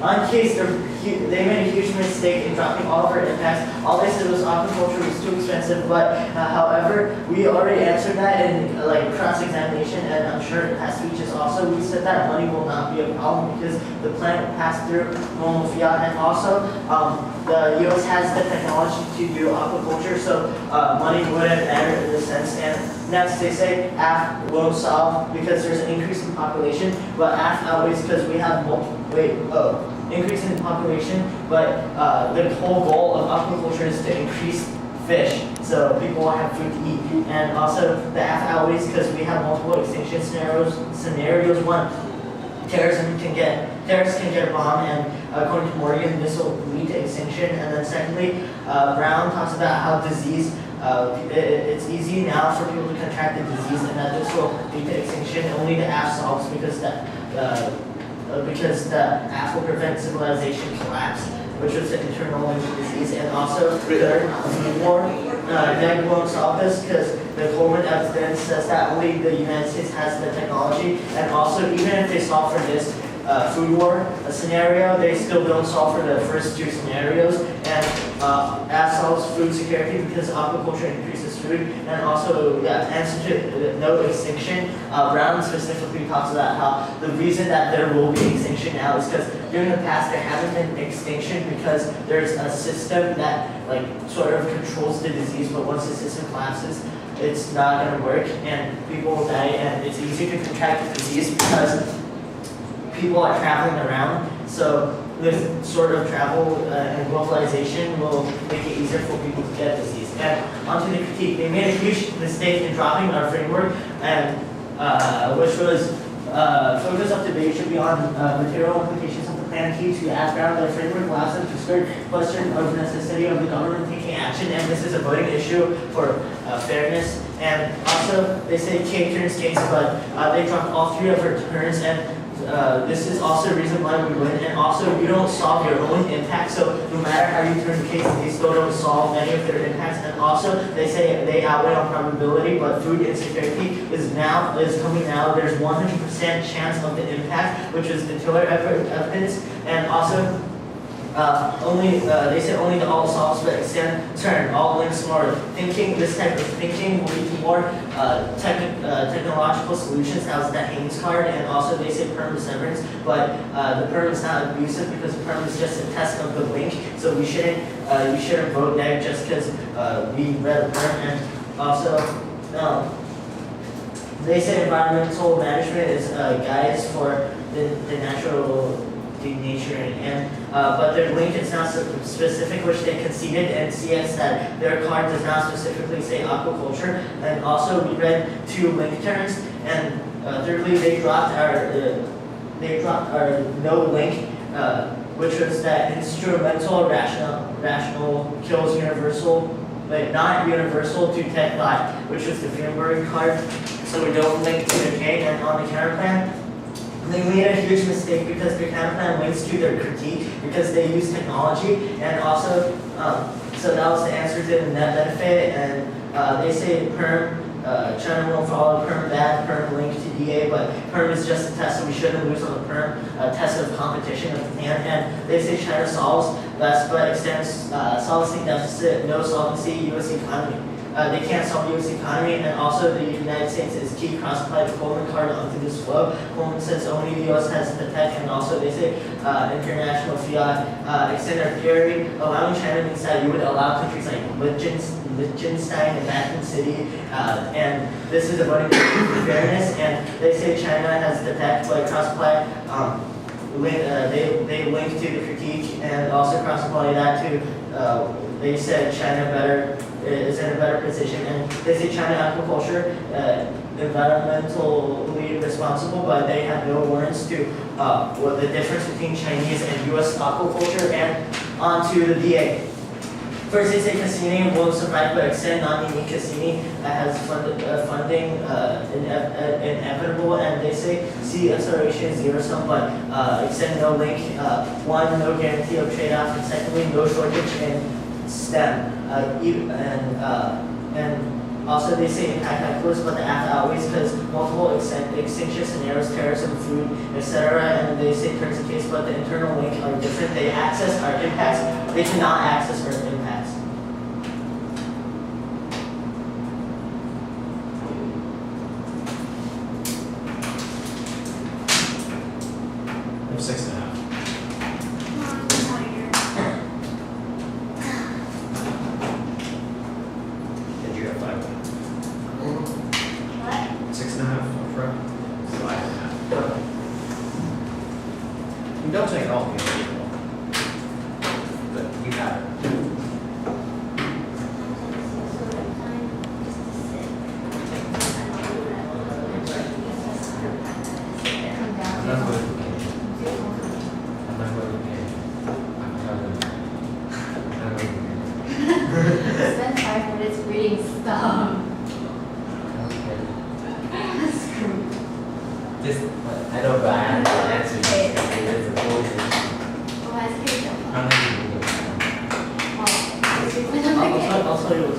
On case, they made a huge mistake in dropping all of our impacts. All they said was aquaculture was too expensive, but however, we already answered that in like cross-examination, and I'm sure in past speeches also, we said that money will not be a problem because the plan will pass through normal fiat, and also the U.S. has the technology to do aquaculture, so money wouldn't matter in this sense. And next, they say AF won't solve because there's an increase in population, but AF outweighs because we have increase in population, but the whole goal of aquaculture is to increase fish, so people will have food to eat. And also the AF outweighs because we have multiple extinction scenarios. One, terrorists can get a bomb, and according to Morgan, this will lead to extinction. And then secondly, Brown talks about how disease, it's easy now for people to contract the disease, and that this will lead to extinction. Only the AF solves because the AF will prevent civilization collapse, which was the internal disease. And also, third, NEG won't solve this because the Coleman evidence says that only the United States has the technology. And also, even if they solve for this food war scenario, they still don't solve for the first two scenarios. And AF solves food security because aquaculture increases food. And also, answer to no extinction. Brown specifically talks about how the reason that there will be extinction now is because during the past there haven't been extinction because there's a system that like sort of controls the disease, but once the system collapses, it's not going to work and people will die, and it's easy to contract the disease because people are traveling around. So this sort of travel and globalization will make it easier for people to get disease. And onto the critique, they made a huge mistake in dropping our framework, and which was focus of debate should be on material implications of the plan. Key to ask around the framework allows them to start question of the necessity of the government taking action, and this is a voting issue for fairness. And also, they say K turns case, but they dropped all three of our turns, and this is also a reason why we win. And also, you don't solve your own impact, so no matter how you turn the case, they still don't solve any of their impacts. And also, they say they outweigh on probability, but food insecurity is coming now. There's 100% chance of the impact, which is the Tiller evidence. And also, they say only the all solves but extend turn all links more. This type of thinking will lead to more technological solutions. That was that Haynes card. And also they say perm is severance, but the perm is not abusive because the perm is just a test of the link. So we shouldn't vote neg just because we read the perm. And also they say environmental management is guides for the natural denaturing, and but their link is not specific, which they conceded, and CS that their card does not specifically say aquaculture. And also we read two link terms, and thirdly they dropped our no link, which was that instrumental rational kills universal, but not universal to tech lie, which was the Greenberg card. So we don't link to the K. And on the counter plan, they made a huge mistake because their counter plan links to their critique because they use technology. And also, so that was the answer to the net benefit. And they say perm, China won't follow perm bad, perm link to DA, but perm is just a test, so we shouldn't lose on the perm test of competition of the hand. And they say China solves best, but extends solvency deficit, no solvency, U.S. economy. They can't solve U.S. economy, and also the United States is key cross-apply the Coleman card onto this flow. Coleman says only the U.S. has the tech, and also they say international fiat. Extend our theory, allowing China means that you would allow countries like Liechtenstein and Vatican City, and this is a voting for fairness. And they say China has the tech, but cross-apply, they link to the critique, and also cross-apply that to, they said China is in a better position, and they say China aquaculture environmentally responsible, but they have no warrants to what the difference between Chinese and U.S. aquaculture. And onto the DA. First, they say Cassini won't survive, but extend non-unique Cassini has funding inevitable, and they say C acceleration is zero-sum, but extend no link. One, no guarantee of trade-off, and secondly, no shortage in STEM. And Also, they say impact calculus, but the act outweighs because multiple extinction scenarios, terrorism, food, etc. And they say turns the case, but the internal link are different. They access our impacts. They cannot access our impacts. I'm 6.5. Did you get 5? What? 6.5 for 5.5. You don't take it all, you take it all. But you have it. I'm not going to I'm not going to pay. I'm not going to Spend 5 minutes reading stuff. Just, I know, but I have to answer you. It's a bullshit. Oh, that's good. I'm not even I'll tell you what.